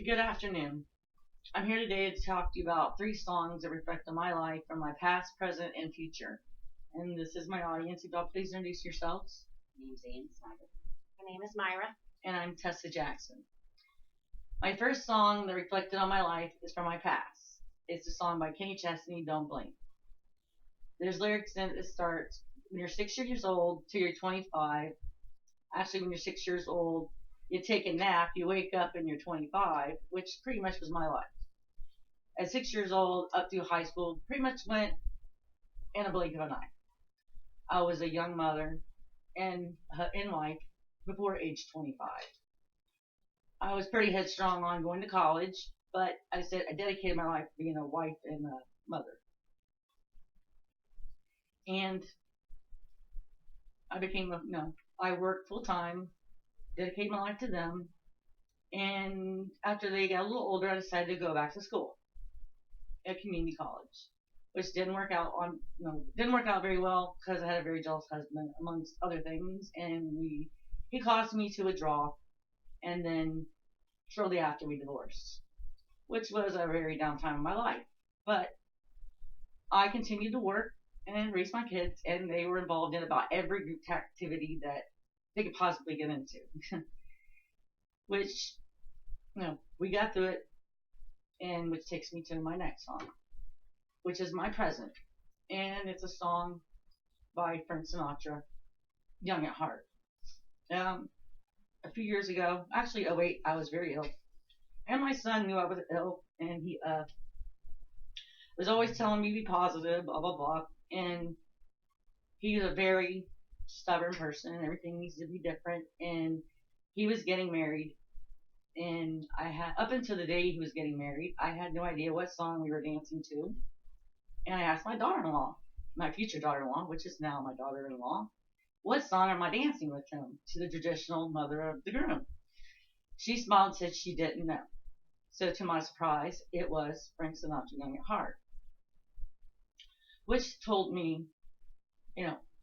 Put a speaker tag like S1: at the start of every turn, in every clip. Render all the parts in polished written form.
S1: Good afternoon. I'm here today to talk to you about three songs that reflect on my life from my past, present, and future. And this is my audience. If y'all please introduce yourselves.
S2: My name's Ann Snyder. My name is Myra.
S1: And I'm Tessa Jackson. My first song that reflected on my life is from my past. It's a song by Kenny Chesney, Don't Blink. There's lyrics in it that starts, when you're 6 years old till you're 25. Actually, when you're 6 years old, you take a nap, you wake up and you're 25, which pretty much was my life. At 6 years old, up through high school, pretty much went in a blink of an eye. I was a young mother and in life before age 25. I was pretty headstrong on going to college, but I said I dedicated my life to being a wife and a mother. And I worked full time, dedicated my life to them, and after they got a little older, I decided to go back to school at community college, which didn't work out very well because I had a very jealous husband, amongst other things, and he caused me to withdraw, and then shortly after we divorced, which was a very down time in my life. But I continued to work and raise my kids, and they were involved in about every group activity that they could possibly get into. Which, we got through it, and which takes me to my next song, which is my present. And it's a song by Frank Sinatra, Young at Heart. A few years ago, actually, I was very ill. And my son knew I was ill, and he was always telling me to be positive, blah, blah, blah. And he's a very stubborn person, and everything needs to be different. And he was getting married, and up until the day he was getting married, I had no idea what song we were dancing to. And I asked my daughter-in-law, my future daughter-in-law, which is now my daughter-in-law, what song am I dancing with him to, the traditional mother of the groom? She smiled and said she didn't know. So to my surprise, it was Frank Sinatra, Young at Heart, which told me,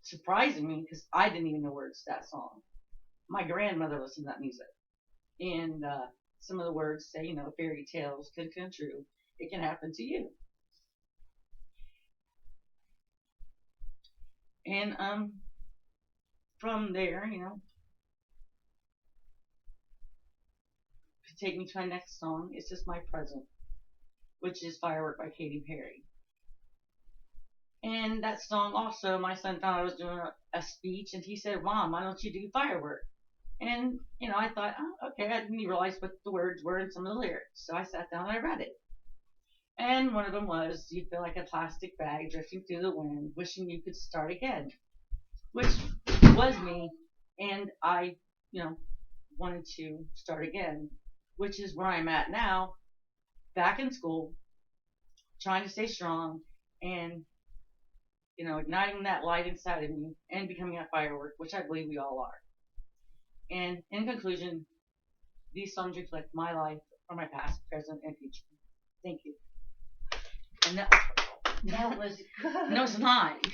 S1: surprising me, because I didn't even know words to that song. My grandmother listened to that music. And some of the words say, fairy tales can come true. It can happen to you. And from there, to take me to my next song, it's just my present, which is Firework by Katy Perry. And that song also, my son thought I was doing a speech, and he said, Mom, why don't you do Firework? And, I thought, oh, okay, I didn't realize what the words were in some of the lyrics. So I sat down and I read it. And one of them was, you feel like a plastic bag drifting through the wind, wishing you could start again, which was me. And I, wanted to start again, which is where I'm at now, back in school, trying to stay strong and, igniting that light inside of me and becoming a firework, which I believe we all are. And in conclusion, these songs reflect my life from my past, present, and future. Thank you. And
S2: That was
S1: no, it's not.